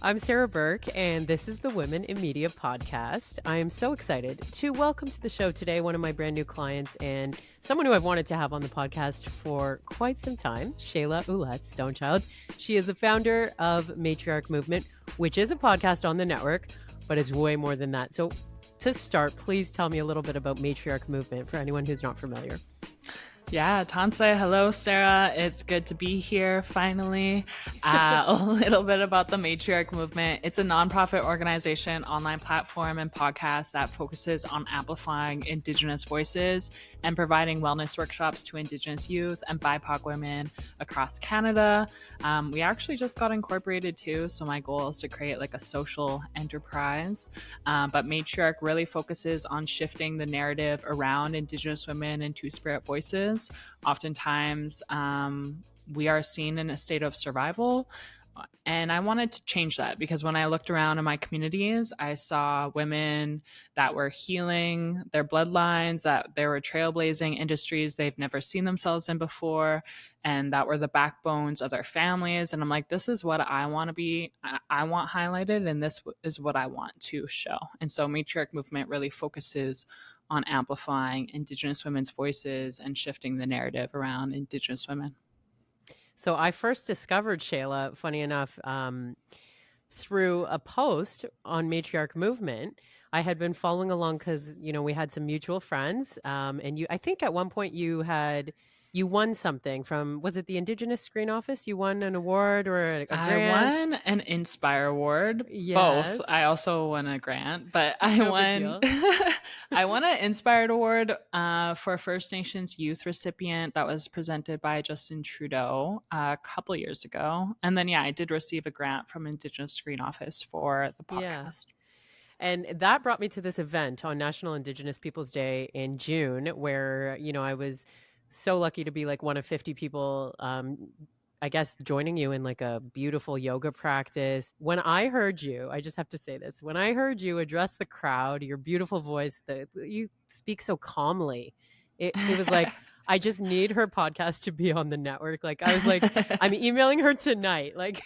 I'm Sarah Burke, and this is the Women in Media podcast. I am so excited to welcome to the show today one of my brand new clients and someone who I've wanted to have on the podcast for quite some time, Shayla Ouellette Stonechild. She is the founder of Matriarch Movement, which is a podcast on the network, but is way more than that. So to start, please tell me a little bit about Matriarch Movement for anyone who's not familiar. Yeah, Tanse, hello, Sarah. It's good to be here finally. A little bit about the Matriarch Movement. It's a nonprofit organization, online platform, and podcast that focuses on amplifying Indigenous voices and providing wellness workshops to Indigenous youth and BIPOC women across Canada. We actually just got incorporated too, so my goal is to create like a social enterprise. But Matriarch really focuses on shifting the narrative around Indigenous women and Two-Spirit voices. Oftentimes, we are seen in a state of survival. And I wanted to change that because when I looked around in my communities, I saw women that were healing their bloodlines, that they were trailblazing industries they've never seen themselves in before, and that were the backbones of their families. And I'm like, this is what I want to be. I want highlighted, and this is what I want to show. And so Matriarch Movement really focuses on amplifying Indigenous women's voices and shifting the narrative around Indigenous women. So I first discovered Shayla, funny enough, through a post on Matriarch Movement. I had been following along because, we had some mutual friends. And I think at one point you won something from, was it the Indigenous Screen Office? You won an award or a grant? I won an Inspire Award. Yes. Both. I also won a grant, but No big deal. I won an Inspired Award for First Nations Youth recipient that was presented by Justin Trudeau a couple years ago. And then, I did receive a grant from Indigenous Screen Office for the podcast. Yeah. And that brought me to this event on National Indigenous Peoples Day in June, where, I was so lucky to be like one of 50 people, I guess, joining you in like a beautiful yoga practice. When I heard you, I just have to say this, when I heard you address the crowd, your beautiful voice, you speak so calmly. It was like, I just need her podcast to be on the network. Like, I was like, I'm emailing her tonight. Like,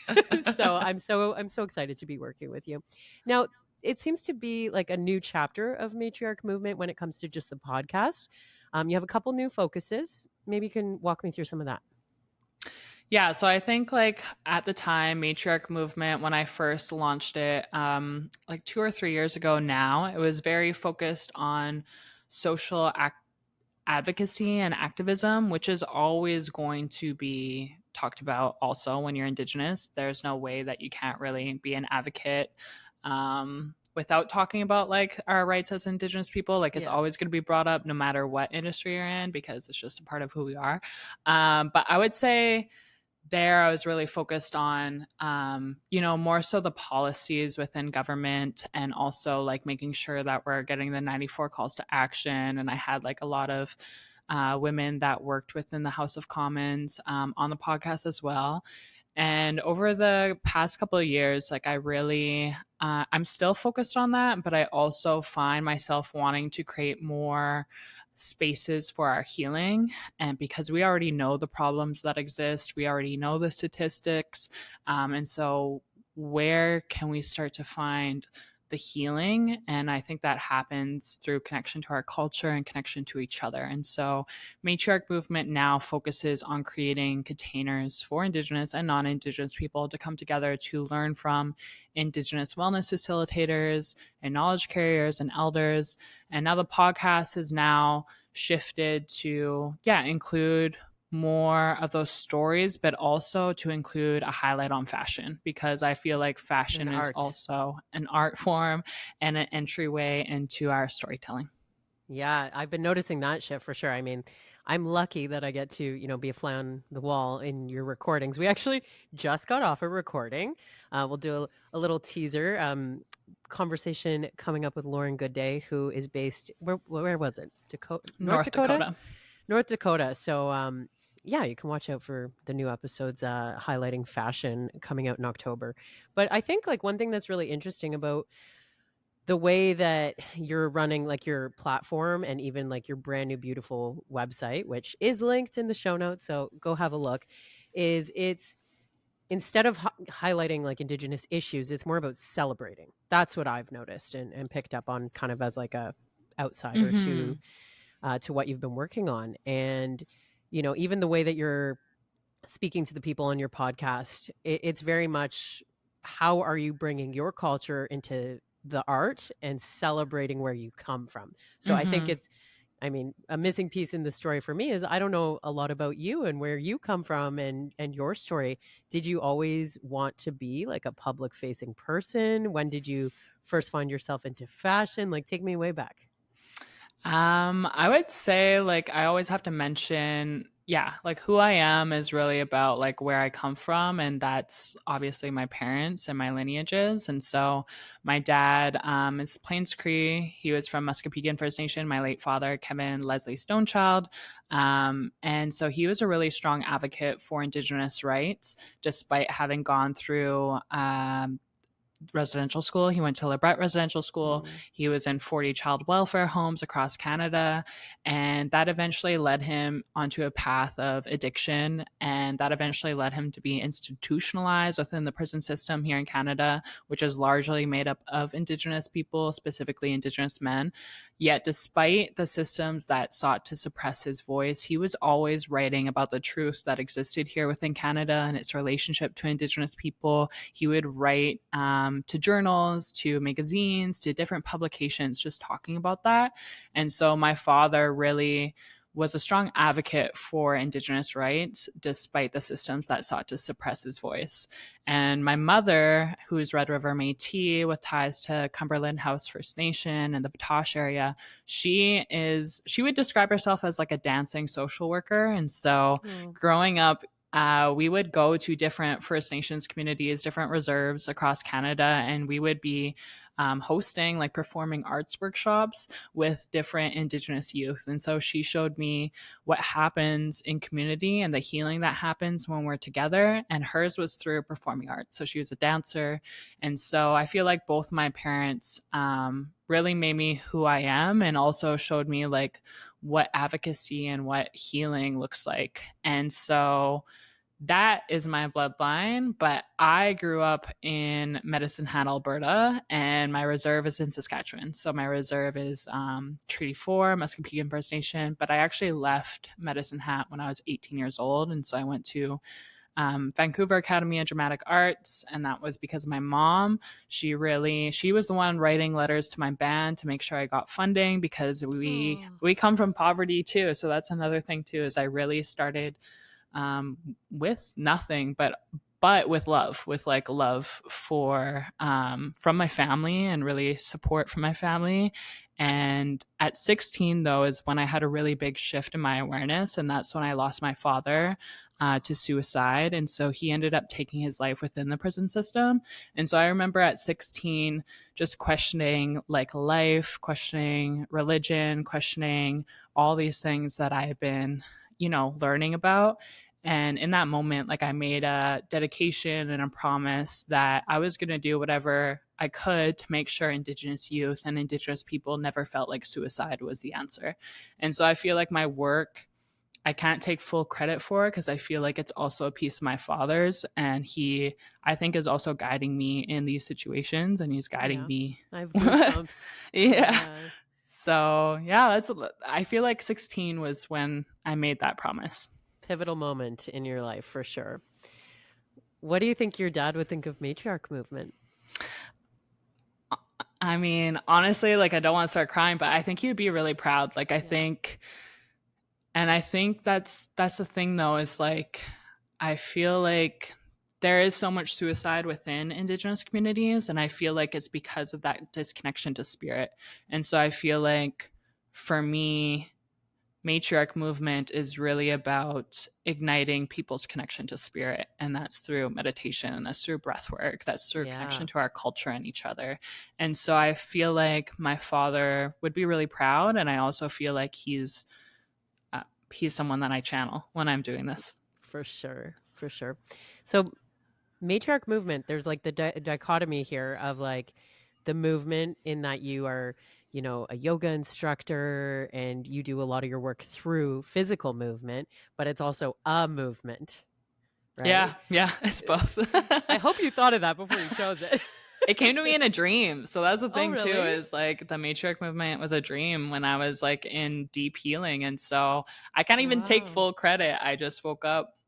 so I'm so excited to be working with you. Now, it seems to be like a new chapter of Matriarch Movement when it comes to just the podcast. You have a couple new focuses. Maybe you can walk me through some of that. Yeah, so I think like at the time, Matriarch Movement, when I first launched it, like 2 or 3 years ago now, it was very focused on social advocacy and activism, which is always going to be talked about also when you're Indigenous. There's no way that you can't really be an advocate without talking about like our rights as Indigenous people. Like it's always going to be brought up no matter what industry you're in because it's just a part of who we are. But I would say there I was really focused on, more so the policies within government and also like making sure that we're getting the 94 calls to action. And I had like a lot of women that worked within the House of Commons on the podcast as well. And over the past couple of years, like I really, I'm still focused on that, but I also find myself wanting to create more spaces for our healing. And because we already know the problems that exist, we already know the statistics. And so where can we start to find the healing? And I think that happens through connection to our culture and connection to each other. And so Matriarch Movement now focuses on creating containers for Indigenous and non-Indigenous people to come together to learn from Indigenous wellness facilitators and knowledge carriers and elders. And now the podcast has now shifted to, include more of those stories, but also to include a highlight on fashion, because I feel like fashion is also an art form and an entryway into our storytelling. Yeah, I've been noticing that shift for sure. I mean, I'm lucky that I get to, be a fly on the wall in your recordings. We actually just got off a recording. We'll do a little teaser conversation coming up with Lauren Goodday, who is based, where was it? North Dakota. North Dakota. So, you can watch out for the new episodes highlighting fashion coming out in October. But I think like one thing that's really interesting about the way that you're running like your platform and even like your brand new beautiful website, which is linked in the show notes, so go have a look, is it's instead of highlighting like Indigenous issues, it's more about celebrating. That's what I've noticed and picked up on kind of as like a outsider Mm-hmm. to what you've been working on. And, you know, even the way that you're speaking to the people on your podcast, it's very much how are you bringing your culture into the art and celebrating where you come from. So I think Mm-hmm. it's, I mean, a missing piece in the story for me is I don't know a lot about you and where you come from and your story. Did you always want to be like a public facing person? When did you first find yourself into fashion? Like take me way back. I would say like I always have to mention, yeah, like who I am is really about like where I come from, and that's obviously my parents and my lineages. And so my dad is Plains Cree. He was from Muscopegan First Nation. My late father, Kevin Leslie Stonechild, and so he was a really strong advocate for Indigenous rights, despite having gone through residential school. He went to Labette Residential School. Mm. He was in 40 child welfare homes across Canada. And that eventually led him onto a path of addiction. And that eventually led him to be institutionalized within the prison system here in Canada, which is largely made up of Indigenous people, specifically Indigenous men. Yet, despite the systems that sought to suppress his voice, he was always writing about the truth that existed here within Canada and its relationship to Indigenous people. He would write to journals, to magazines, to different publications, just talking about that. And so my father really was a strong advocate for Indigenous rights, despite the systems that sought to suppress his voice. And my mother, who's Red River Métis with ties to Cumberland House First Nation and the Patosh area, she would describe herself as like a dancing social worker. And so Oh. growing up, we would go to different First Nations communities, different reserves across Canada, and we would be hosting like performing arts workshops with different Indigenous youth. And so she showed me what happens in community and the healing that happens when we're together. And hers was through performing arts. So she was a dancer. And so I feel like both my parents really made me who I am and also showed me like what advocacy and what healing looks like. And so that is my bloodline, but I grew up in Medicine Hat, Alberta, and my reserve is in Saskatchewan. So my reserve is Treaty 4, Muscopegan First Nation, but I actually left Medicine Hat when I was 18 years old. And so I went to Vancouver Academy of Dramatic Arts, and that was because of my mom. She was the one writing letters to my band to make sure I got funding because Oh. we come from poverty too. So that's another thing too, is I really started with nothing, but with love, with like love for from my family and really support from my family. And at 16 though is when I had a really big shift in my awareness, and that's when I lost my father to suicide. And so he ended up taking his life within the prison system. And so I remember at 16 just questioning like life, questioning religion, questioning all these things that I had been, you know, learning about. And in that moment, like I made a dedication and a promise that I was going to do whatever I could to make sure Indigenous youth and Indigenous people never felt like suicide was the answer. And so I feel like my work, I can't take full credit for it because I feel like it's also a piece of my father's. And he, I think, is also guiding me in these situations, and he's guiding Yeah. me. I have goosebumps. Yeah. Yeah. So, yeah, I feel like 16 was when I made that promise. Pivotal moment in your life for sure. What do you think your dad would think of Matriarch Movement? I mean, honestly, like I don't want to start crying, but I think he would be really proud. Like Yeah. I think that's the thing though, is like I feel like there is so much suicide within Indigenous communities, and I feel like it's because of that disconnection to spirit. And so I feel like for me, Matriarch Movement is really about igniting people's connection to spirit, and that's through meditation, and that's through breath work, that's through Yeah. connection to our culture and each other. And so I feel like my father would be really proud, and I also feel like he's someone that I channel when I'm doing this. For sure. For sure. So Matriarch Movement, there's like the dichotomy here of like the movement in that you are, you know, a yoga instructor and you do a lot of your work through physical movement, but it's also a movement, right? Yeah, yeah, it's both. I hope you thought of that before you chose it. It came to me in a dream. So that's the Oh, thing too, really? is like the Matriarch Movement was a dream when I was like in deep healing. And so I can't even take Wow. full credit. I just woke up,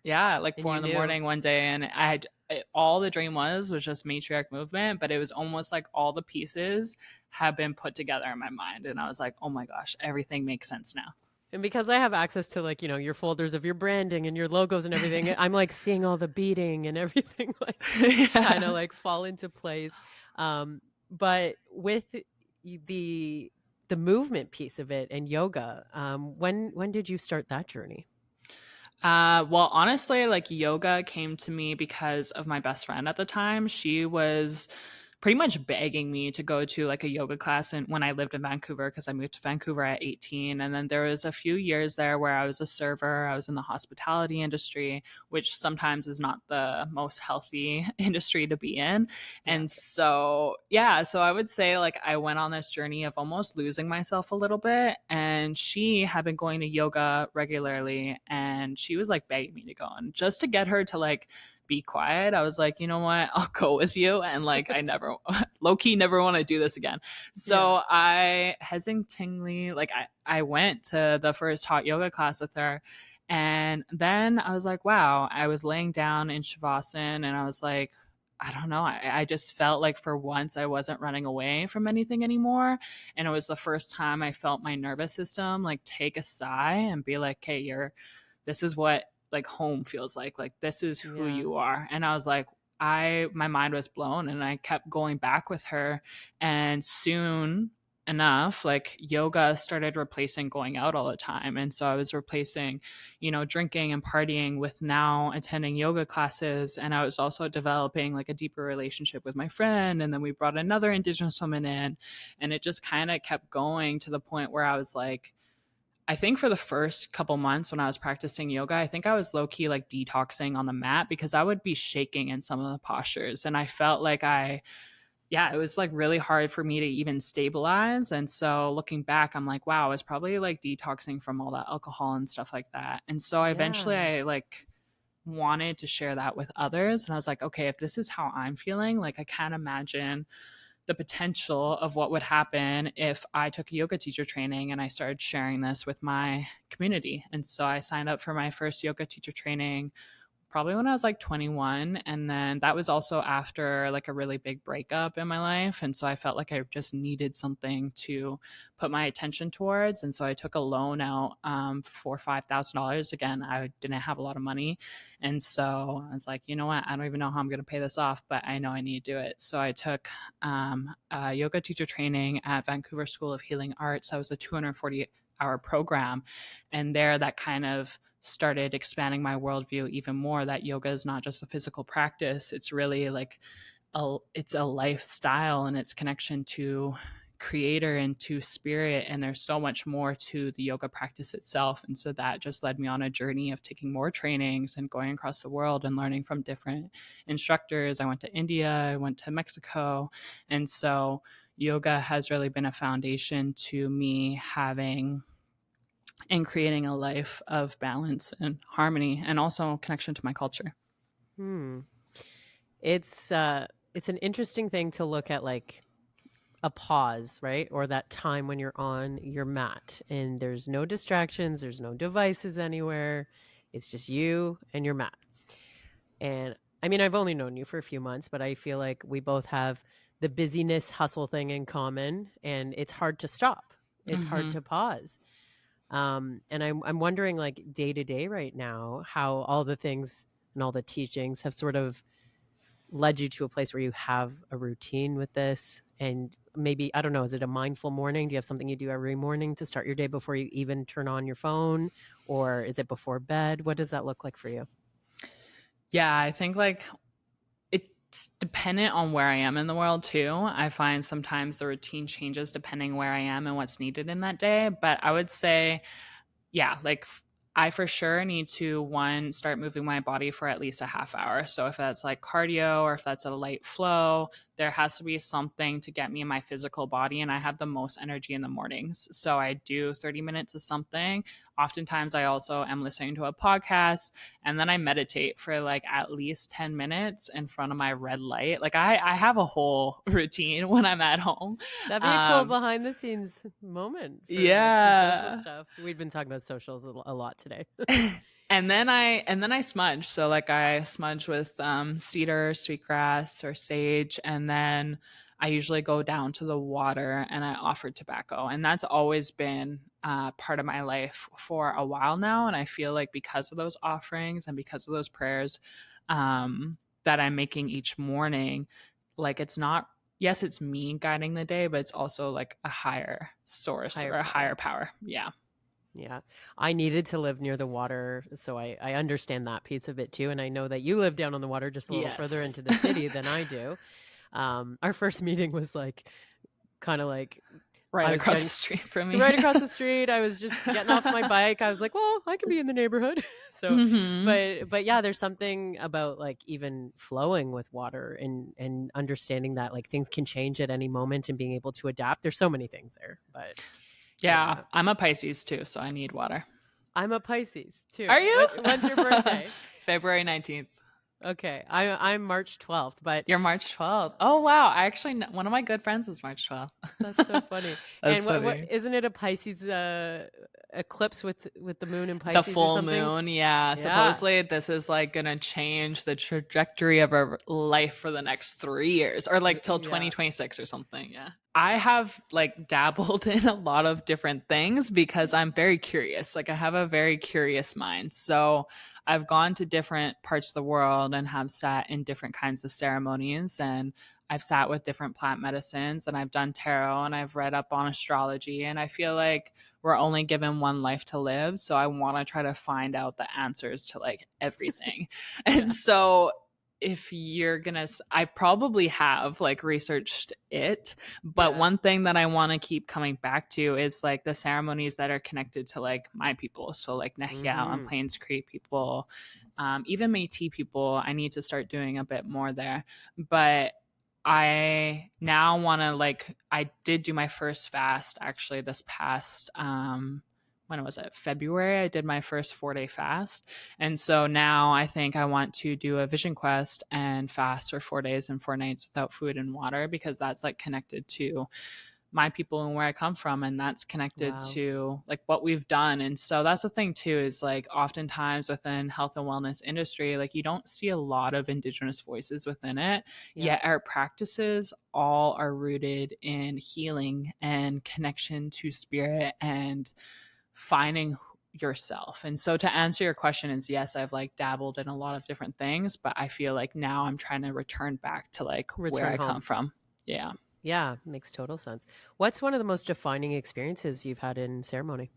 yeah, at like And 4 you in the knew. morning one day, and all the dream was just Matriarch Movement, but it was almost like all the pieces have been put together in my mind. And I was like, oh my gosh, everything makes sense now. And because I have access to like, your folders of your branding and your logos and everything, I'm like seeing all the beating and everything like kind of Yeah. like fall into place. But with the the movement piece of it and yoga, when did you start that journey? Well, honestly, like yoga came to me because of my best friend at the time. She was pretty much begging me to go to like a yoga class and when I lived in Vancouver, because I moved to Vancouver at 18. And then there was a few years there where I was a server. I was in the hospitality industry, which sometimes is not the most healthy industry to be in. Yeah. And so, yeah, so I would say like I went on this journey of almost losing myself a little bit. And she had been going to yoga regularly and she was like begging me to go. And just to get her to like be quiet, I was like, you know what, I'll go with you. And like, I never, low key, never want to do this again. Yeah. So I hesitatingly, like, I went to the first hot yoga class with her. And then I was like, wow, I was laying down in Shavasana and I was like, I don't know. I just felt like for once I wasn't running away from anything anymore. And it was the first time I felt my nervous system like take a sigh and be like, hey, this is what like home feels like this is who Yeah. you are. And I was like, my mind was blown and I kept going back with her. And soon enough, like yoga started replacing going out all the time. And so I was replacing, drinking and partying with now attending yoga classes. And I was also developing like a deeper relationship with my friend. And then we brought another Indigenous woman in. And it just kind of kept going to the point where I was like, I think for the first couple months when I was practicing yoga, I think I was low key like detoxing on the mat because I would be shaking in some of the postures. And I felt like yeah, it was like really hard for me to even stabilize. And so looking back, I'm like, wow, I was probably like detoxing from all that alcohol and stuff like that. And so eventually Yeah. I like wanted to share that with others. And I was like, okay, if this is how I'm feeling, like I can't imagine the potential of what would happen if I took yoga teacher training and I started sharing this with my community. And so I signed up for my first yoga teacher training probably when I was like 21. And then that was also after like a really big breakup in my life. And so I felt like I just needed something to put my attention towards. And so I took a loan out for $5,000. Again, I didn't have a lot of money. And so I was like, you know what? I don't even know how I'm going to pay this off, but I know I need to do it. So I took a yoga teacher training at Vancouver School of Healing Arts. That was a 240-hour program. And there, that kind of started expanding my worldview even more, that yoga is not just a physical practice. It's really like it's a lifestyle and its connection to creator and to spirit. And there's so much more to the yoga practice itself. And so that just led me on a journey of taking more trainings and going across the world and learning from different instructors. I went to India, I went to Mexico. And so yoga has really been a foundation to me having and creating a life of balance and harmony and also connection to my culture. Hmm. It's an interesting thing to look at, like a pause, right? Or that time when you're on your mat and there's no distractions, there's no devices anywhere. It's just you and your mat. And I mean, I've only known you for a few months, but I feel like we both have the busyness hustle thing in common, and it's hard to stop. It's hard Mm-hmm. to pause. And I'm wondering, like day to day right now, how all the things and all the teachings have sort of led you to a place where you have a routine with this. And maybe, I don't know, is it a mindful morning? Do you have something you do every morning to start your day before you even turn on your phone? Or is it before bed? What does that look like for you? Yeah, I think like it's dependent on where I am in the world too. I find sometimes the routine changes depending where I am and what's needed in that day. But I would say, yeah, like I for sure need to, one, start moving my body for at least a half hour. So if that's like cardio or if that's a light flow, there has to be something to get me in my physical body. And I have the most energy in the mornings. So I do 30 minutes of something. Oftentimes I also am listening to a podcast, and then I meditate for like at least 10 minutes in front of my red light. Like I have a whole routine when I'm at home. That'd be a cool behind the scenes moment for some social Yeah. stuff. We've been talking about socials a lot today. And then I smudge. So like I smudge with cedar, sweetgrass, or sage, and then I usually go down to the water and I offer tobacco. And that's always been part of my life for a while now. And I feel like because of those offerings and because of those prayers that I'm making each morning, like it's not, yes, it's me guiding the day, but it's also like a higher source or a higher power. Yeah. Yeah. I needed to live near the water, so I understand that piece of it too. And I know that you live down on the water just a little further Yes. into the city than I do. Our first meeting was like kind of like Right across the street from me. right across the street. I was just getting off my bike. I was like, well, I can be in the neighborhood. So, but yeah, there's something about like even flowing with water and understanding that like things can change at any moment and being able to adapt. There's so many things there, but yeah, I'm a Pisces too, so I need water. I'm a Pisces too. Are you? When's your birthday? February 19th. Okay, I'm March 12th, but You're March 12th. Oh wow! I actually one of my good friends is March 12th. That's so funny. That's and funny. What isn't it a Pisces eclipse with the moon in Pisces? The full or something? moon, yeah. Supposedly this is like gonna change the trajectory of our life for the next 3 years, or like till 2026 or something. Yeah. I have like dabbled in a lot of different things because I'm very curious. Like I have a very curious mind. So I've gone to different parts of the world and have sat in different kinds of ceremonies, and I've sat with different plant medicines, and I've done tarot, and I've read up on astrology, and I feel like we're only given one life to live. So I want to try to find out the answers to like everything. And so if you're gonna, I probably have like researched it, but one thing that I want to keep coming back to is like the ceremonies that are connected to like my people. So like Nehiyaw and Plains Cree people, even Métis people, I need to start doing a bit more there. But I now want to like, I did do my first fast actually this past when was it? February, I did my first 4-day fast. And so now I think I want to do a vision quest and fast for 4 days and 4 nights without food and water, because that's like connected to my people and where I come from. And that's connected to like what we've done. And so that's the thing too, is like oftentimes within health and wellness industry, like you don't see a lot of Indigenous voices within it. Yet our practices all are rooted in healing and connection to spirit and finding yourself. And so to answer your question is yes, I've like dabbled in a lot of different things, but I feel like now I'm trying to return back to like where I come from. Yeah. Yeah, makes total sense. What's one of the most defining experiences you've had in ceremony?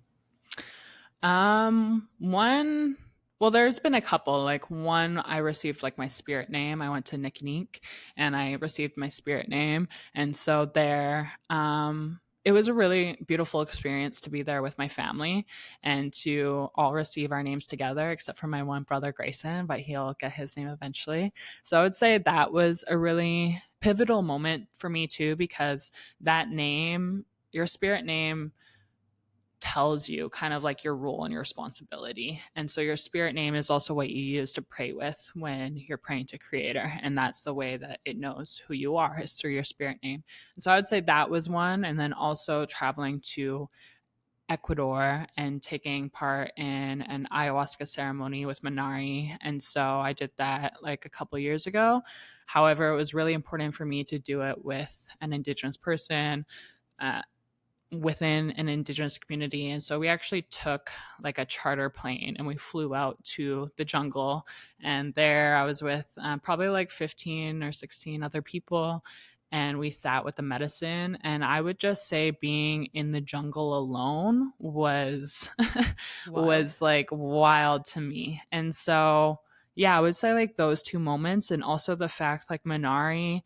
One, well, there's been a couple. Like one, I received like my spirit name. I went to Niknik and I received my spirit name. And so there, it was a really beautiful experience to be there with my family and to all receive our names together, except for my one brother, Grayson, but he'll get his name eventually. So I would say that was a really pivotal moment for me too, because that name, your spirit name, tells you kind of like your role and your responsibility. And so your spirit name is also what you use to pray with when you're praying to Creator. And that's the way that it knows who you are, is through your spirit name. And so I would say that was one. And then also traveling to Ecuador and taking part in an ayahuasca ceremony with Minari. And so I did that like a couple years ago. However, it was really important for me to do it with an Indigenous person, within an Indigenous community. And so we actually took like a charter plane and we flew out to the jungle. And there I was with probably like 15 or 16 other people. And we sat with the medicine. And I would just say being in the jungle alone was was like wild to me. And so yeah, I would say like those two moments. And also the fact like Minari,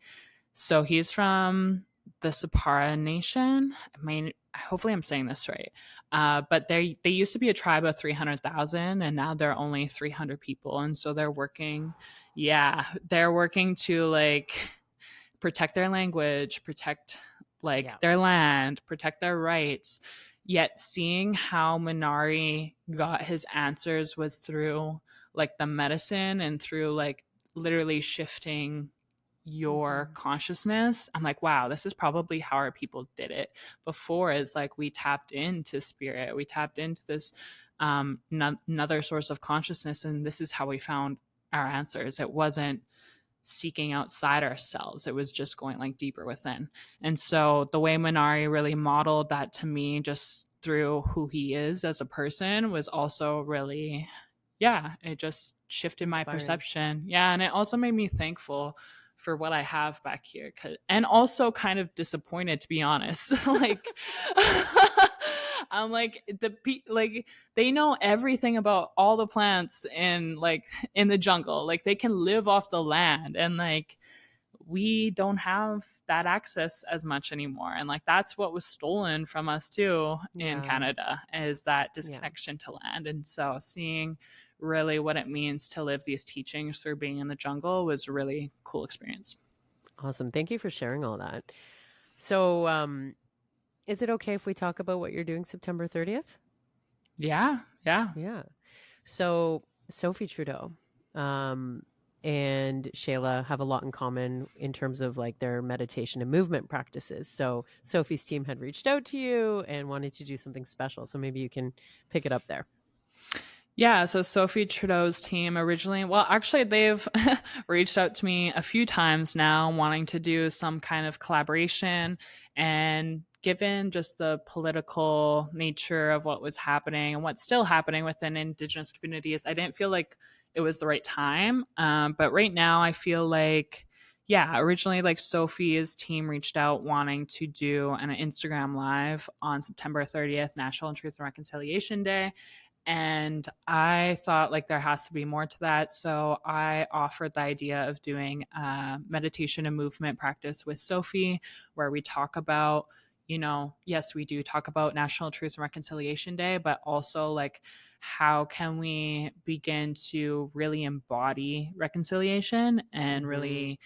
so he's from the Sapara Nation. I mean, hopefully I'm saying this right. But they used to be a tribe of 300,000 and now they're only 300 people. And so they're working, yeah, they're working to like protect their language, protect Yeah. like their land, protect their rights. Yet seeing how Minari got his answers was through like the medicine and through like literally shifting your Hmm. consciousness. I'm like, wow, this is probably how our people did it before. Is like we tapped into spirit, we tapped into this another source of consciousness, and this is how we found our answers. It wasn't seeking outside ourselves, it was just going like deeper within. And so the way Minari really modeled that to me, just through who he is as a person, was also really, yeah, it just shifted my Inspiring. perception. Yeah, and it also made me thankful for what I have back here, and also kind of disappointed, to be honest. Like I'm like like they know everything about all the plants in the jungle. Like they can live off the land, and like we don't have that access as much anymore. And like that's what was stolen from us too in Yeah. Canada, is that Yeah. disconnection to land. And so seeing really what it means to live these teachings through being in the jungle was a really cool experience. Awesome. Thank you for sharing all that. So, is it okay if we talk about what you're doing September 30th? Yeah, yeah. Yeah. So, Sophie Trudeau, um, and Shayla have a lot in common in terms of like their meditation and movement practices. So, Sophie's team had reached out to you and wanted to do something special. So, maybe you can pick it up there. Yeah, so Sophie Trudeau's team originally, well, actually, they've reached out to me a few times now wanting to do some kind of collaboration. And given just the political nature of what was happening and what's still happening within Indigenous communities, I didn't feel like it was the right time. But right now, I feel like, yeah, originally, like Sophie's team reached out wanting to do an Instagram live on September 30th, National Truth and Reconciliation Day, and I thought like there has to be more to that. So I offered the idea of doing a meditation and movement practice with Sophie, where we talk about, yes, we do talk about National Truth and Reconciliation Day, but also like how can we begin to really embody reconciliation and Hmm. really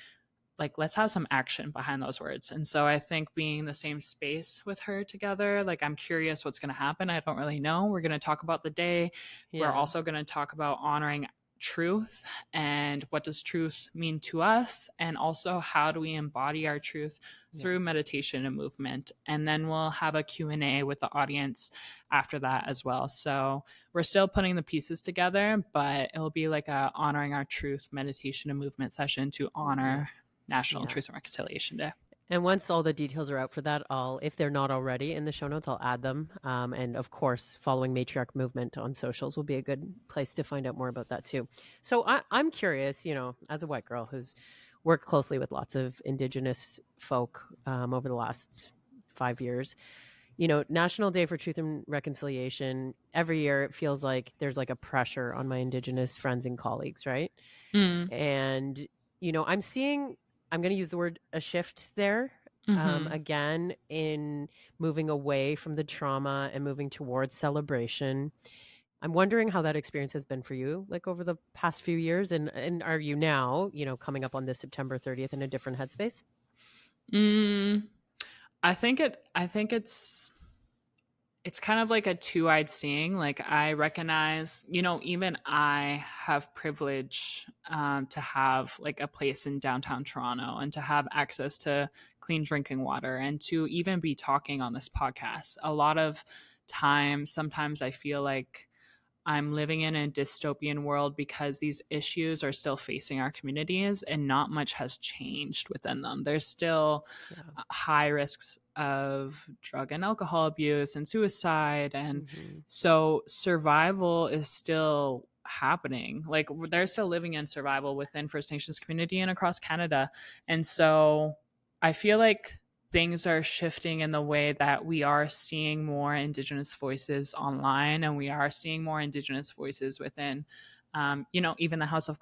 like let's have some action behind those words. And so I think being in the same space with her together, like I'm curious what's going to happen. I don't really know. We're going to talk about the day. We're Yeah. also going to talk about honoring truth and what does truth mean to us, and also how do we embody our truth Yeah. through meditation and movement. And then we'll have a Q&A with the audience after that as well. So we're still putting the pieces together, but it'll be like a honoring our truth meditation and movement session to Yeah. honor National Yeah. Truth and Reconciliation Day. And once all the details are out for that, if they're not already in the show notes, I'll add them. And of course, following Matriarch Movement on socials will be a good place to find out more about that too. So I'm curious, as a white girl who's worked closely with lots of Indigenous folk over the last 5 years, National Day for Truth and Reconciliation, every year it feels like there's like a pressure on my Indigenous friends and colleagues, right? Mm. And, I'm going to use the word a shift there, Mm-hmm. again, in moving away from the trauma and moving towards celebration. I'm wondering how that experience has been for you, like over the past few years. And are you now, coming up on this September 30th in a different headspace? Mm. I think it's kind of like a two-eyed seeing. Like I recognize, even I have privilege to have like a place in downtown Toronto and to have access to clean drinking water and to even be talking on this podcast. A lot of times, sometimes I feel like I'm living in a dystopian world because these issues are still facing our communities and not much has changed within them. There's still Yeah. high risks of drug and alcohol abuse and suicide. And Hmm. so survival is still happening. Like they're still living in survival within First Nations community and across Canada. And so I feel like things are shifting in the way that we are seeing more Indigenous voices online, and we are seeing more Indigenous voices within, even the House of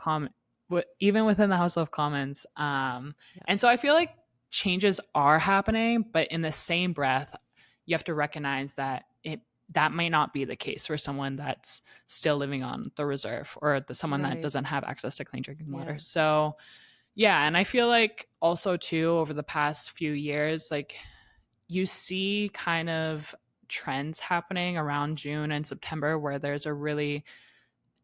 even within the House of Commons. Yeah. And so I feel like changes are happening, but in the same breath, you have to recognize that that might not be the case for someone that's still living on the reserve, or someone that Right. doesn't have access to clean drinking water. Yeah. So yeah, and I feel like also too over the past few years, like you see kind of trends happening around June and September where there's a really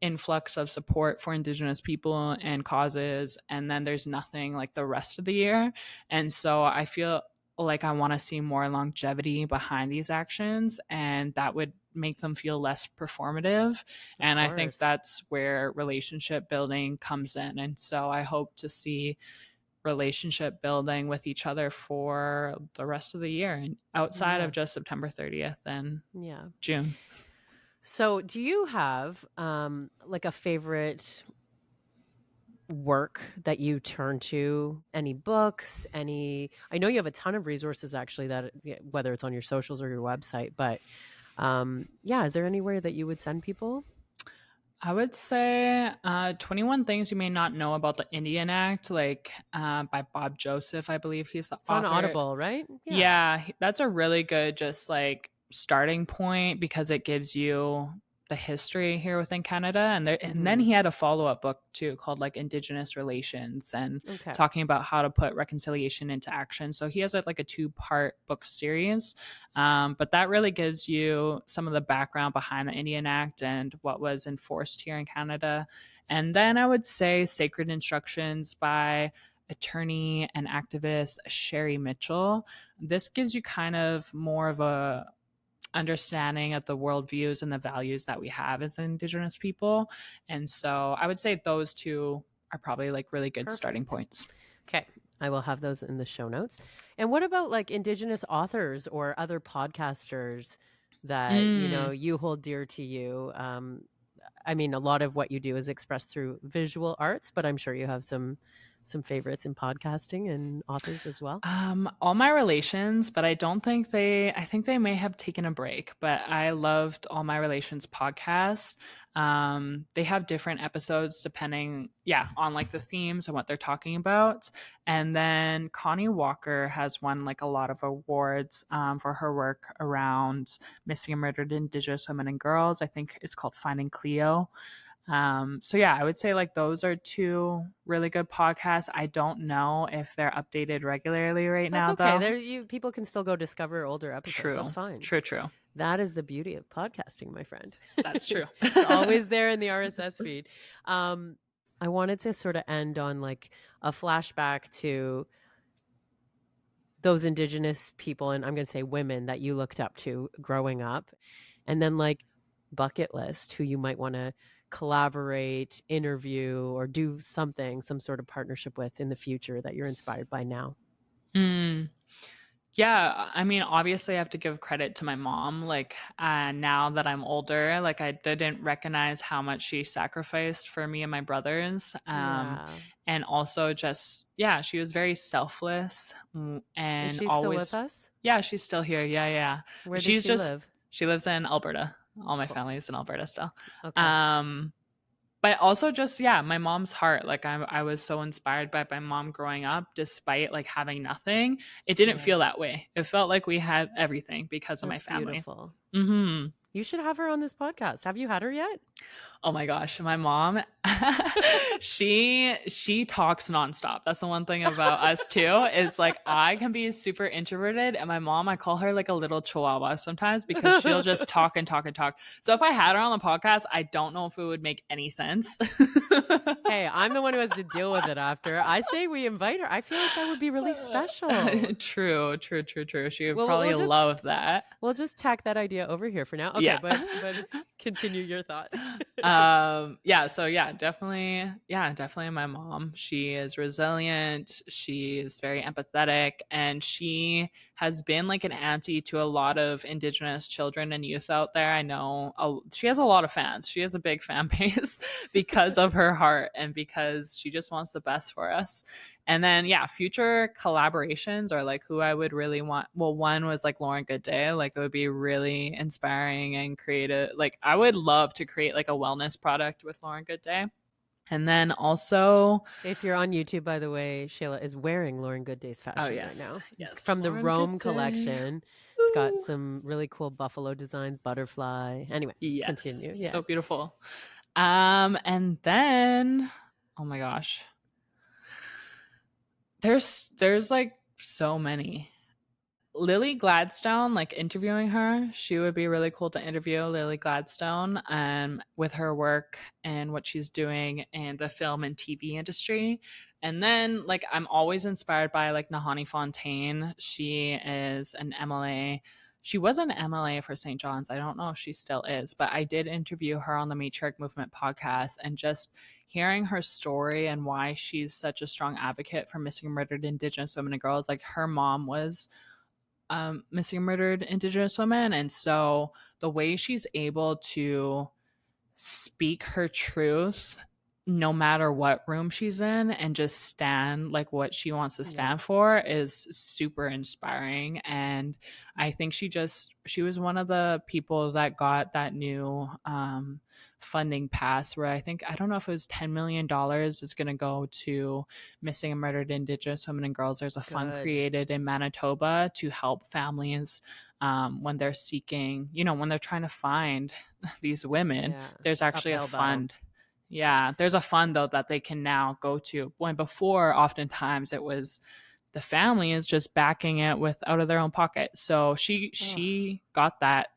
influx of support for Indigenous people and causes, and then there's nothing like the rest of the year. And so I feel like I want to see more longevity behind these actions, and that would make them feel less performative. Of And I think course. that's where relationship building comes in. And so I hope to see relationship building with each other for the rest of the year and outside of Yeah. just September 30th and Yeah. June. So, do you have like a favorite work that you turn to? Any books? Any? I know you have a ton of resources actually that whether it's on your socials or your website, but yeah, is there anywhere that you would send people? I would say 21 Things You May Not Know About the Indian Act, like by Bob Joseph, I believe he's the It's on author. Audible, right? Yeah. Yeah, that's a really good just like starting point because it gives you the history here within Canada, and then Mm-hmm. he had a follow-up book too called like Indigenous Relations and Okay. talking about how to put reconciliation into action. So he has like a two-part book series, but that really gives you some of the background behind the Indian Act and what was enforced here in Canada. And then I would say Sacred Instructions by attorney and activist Sherry Mitchell. This gives you kind of more of a understanding of the worldviews and the values that we have as Indigenous people. And so I would say those two are probably like really good starting Perfect. points. Okay. I will have those in the show notes. And what about like Indigenous authors or other podcasters that, Mm. you hold dear to you? I mean, a lot of what you do is expressed through visual arts, but I'm sure you have some favorites in podcasting and authors as well. All my relations, but I think they may have taken a break, but I loved All My Relations podcast. They have different episodes depending, yeah, on like the themes and what they're talking about. And then Connie Walker has won like a lot of awards for her work around missing and murdered Indigenous women and girls. I think it's called Finding Cleo. So yeah, I would say like those are two really good podcasts. I don't know if they're updated regularly right That's now okay. though. There you people can still go discover older episodes. That's True. fine. True. That is the beauty of podcasting, my friend. That's true. It's always there in the RSS feed. I wanted to sort of end on like a flashback to those Indigenous people, and I'm going to say women that you looked up to growing up, and then like bucket list who you might want to collaborate, interview, or do something, some sort of partnership with in the future that you're inspired by now. Mm. Yeah, I mean, obviously, I have to give credit to my mom. Like, now that I'm older, like, I didn't recognize how much she sacrificed for me and my brothers. Yeah. And also, just, yeah, she was very selfless Is and she still with always, us? yeah, she's still here. Yeah, yeah. Where does She's she just, live? she lives in Alberta. All my Cool. family is in Alberta still. Okay. Um, but also just yeah, my mom's heart. Like I was so inspired by my mom growing up, despite like having nothing. It didn't Yeah. feel that way. It felt like we had everything because of my That's family. beautiful. Hmm. You should have her on this podcast. Have you had her yet? Oh my gosh, my mom, she talks nonstop. That's the one thing about us too, is like I can be super introverted, and my mom, I call her like a little chihuahua sometimes because she'll just talk and talk and talk. So if I had her on the podcast, I don't know if it would make any sense. Hey, I'm the one who has to deal with it after. I say we invite her. I feel like that would be really special. True. She would Well, we'll probably we'll just love that. we'll just tack that idea over here for now. Okay, Yeah. but continue your thought. Yeah, so yeah, definitely my mom. She is resilient, she is very empathetic, and she has been like an auntie to a lot of Indigenous children and youth out there. I know she has a lot of fans. She has a big fan base because of her heart and because she just wants the best for us. And then yeah, future collaborations are like who I would really want. Well, one was like Lauren Goodday. Like it would be really inspiring and creative. Like I would love to create like a wellness product with Lauren Goodday. And then also, If you're on YouTube, by the way, Shayla is wearing Lauren Gooday's oh fashion right yes, now. It's yes, from the Lauren Rome Goodday. collection. It's got some really cool buffalo designs, butterfly. Anyway, Yes, continue. Yeah. so beautiful. And then, oh my gosh, there's like so many. Lily Gladstone, like interviewing her, she would be really cool to interview. Lily Gladstone, with her work and what she's doing in the film and TV industry. And then, like, I'm always inspired by like Nahani Fontaine. She is an MLA. She was an MLA for St. John's. I don't know if she still is, but I did interview her on the Matriarch Movement podcast, and just hearing her story and why she's such a strong advocate for missing and murdered Indigenous women and girls. Like, her mom was missing and murdered Indigenous women, and so the way she's able to speak her truth no matter what room she's in and just stand like what she wants to stand for is super inspiring. And I think she was one of the people that got that new funding pass, where I don't know if it was $10 million is going to go to missing and murdered Indigenous women and girls. There's a fund created in Manitoba to help families when they're seeking, when they're trying to find these women. There's actually a fund. Yeah, there's a fund though that they can now go to. When before, oftentimes it was the family is just backing it out of their own pocket. So she got that.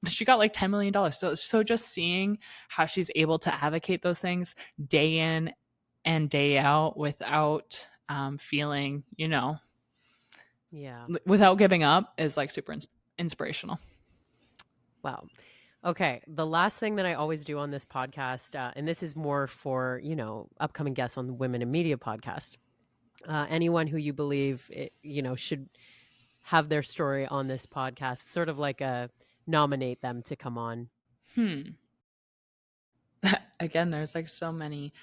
She got like $10 million. So just seeing how she's able to advocate those things day in and day out without feeling, without giving up is like super inspirational. Wow. Okay. The last thing that I always do on this podcast, and this is more for, upcoming guests on the Women in Media podcast, anyone who you believe, should have their story on this podcast, sort of like nominate them to come on. Again, there's like so many.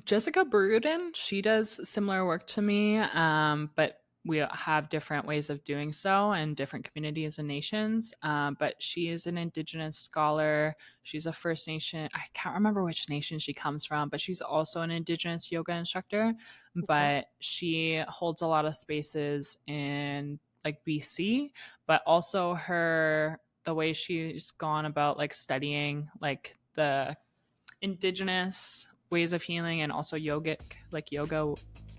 Jessica Bruden, she does similar work to me, but we have different ways of doing so in different communities and nations. But she is an Indigenous scholar. She's a First Nation. I can't remember which nation she comes from, but she's also an Indigenous yoga instructor. Okay. But she holds a lot of spaces in like BC, but also the way she's gone about like studying like the Indigenous ways of healing and also yoga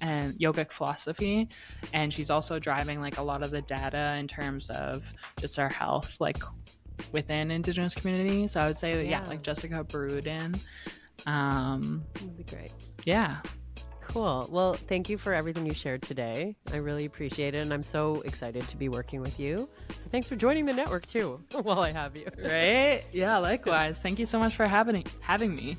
and yogic philosophy. And she's also driving like a lot of the data in terms of just our health like within Indigenous communities. So I would say like Jessica Bruden. That'd be great. Yeah. Cool. Well, thank you for everything you shared today. I really appreciate it, and I'm so excited to be working with you. So thanks for joining the network too while I have you. Right? Yeah, likewise. Thank you so much for having me.